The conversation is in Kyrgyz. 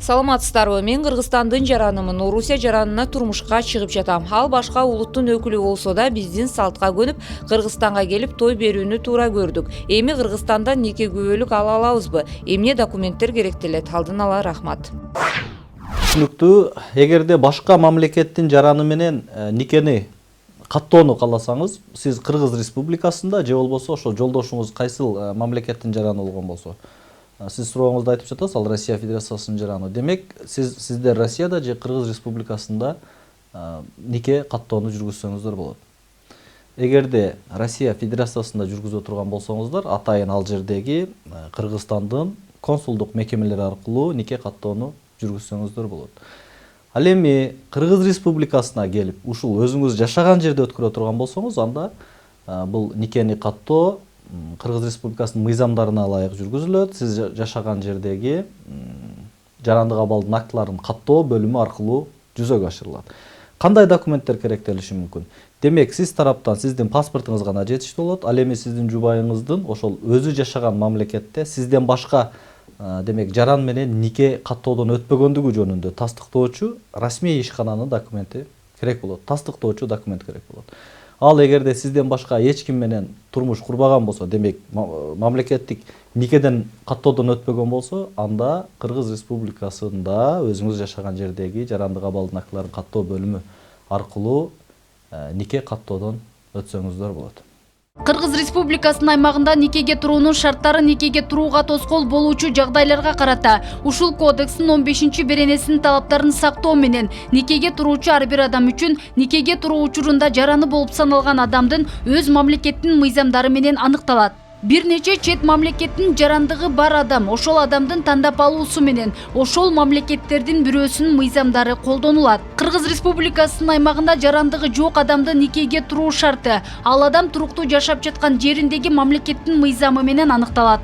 Саламатсыздарбы, мен Кыргызстандын жаранымын, Орусия жаранына турмушка чыгып жатам. Ал башка улуттун өкүлү болсо да биздин салтка көнүп, Кыргызстанга келип той берүүнү туура көрдүк. Эми Кыргызстандан нике күбөлүк ала алабызбы? Эмне документтер керектелет? Алдын ала рахмат. Түшүнүктүү. Эгерде башка мамлекеттин жараны менен никени каттоону кааласаңыз, сиз Кыргыз Республикасында же болбосо ошол жолдошуңуз кайсыл мамлекеттин жараны болгон болсо, сиз сурооңузда айтып жатасыз, ал Россия Федерациясынын жараны. Демек, сиздер Россияда же Кыргыз Республикасында нике каттоону жүргүзсөңүздөр болот. Эгерде Россия Федерациясында жүргүзө турган болсоңуздар, атайын ал жердеги Кыргызстандын консулдук мекемелери аркылуу нике каттоону жүргүзсөңүздөр болот. Ал эми Кыргыз Республикасына келип, ушул өзүңүз жашаган жерде өткөрө турган болсоңуз, анда бул никени каттоо Кыргыз Республикасынын мыйзамдарына ылайык жүргүзүлөт. Сиз жашаган жердеги жарандык абалдын актыларын каттоо бөлүмү аркылуу жүзөгө ашырылат. Кандай документтер керектелиши мүмкүн? Демек, сиз тараптан сиздин паспортуңуз гана жетиштүү болот. Ал эми сиздин жубайыңыздын ошол өзү жашаган мамлекетте сизден башка демек жаран менен нике каттоодон өтпөгөндүгү жөнүндө тастыктоочу расмий ишкананын документи керек болот. Тастыктоочу документ керек болот. Ал эгерде сизден башка эч ким менен турмуш курбаган болсо, демек мамлекеттик никеден каттоодон өтпөгөн болсо, анда Кыргыз Республикасында өзүңүз жашаган жердеги жарандык абалдын актыларын каттоо бөлүмү аркылуу нике каттоодон өтсөңүздөр болот. Кыргыз Республикасынын аймагында никеге туруунун шарттары никеге турууга тоскоол болуучу жагдайларга карата ушул кодекстин 15 беренесинин талаптарын сактоо менен никеге туруучу ар бир адам үчүн никеге туруу учурунда жараны болуп саналган адамдын өз мамлекеттин мыйзамдары менен аныкталат. Бир нече чет мамлекеттин жарандыгы бар адам ошол адамдын тандап алуусу менен ошол мамлекеттердин бирөөсүнүн мыйзамдары колдонулат. Кыргыз Республикасынын аймагында жарандыгы жок адамды никеге туруу шарты ал адам туруктуу жашап жаткан жериндеги мамлекеттин мыйзамы менен аныкталат.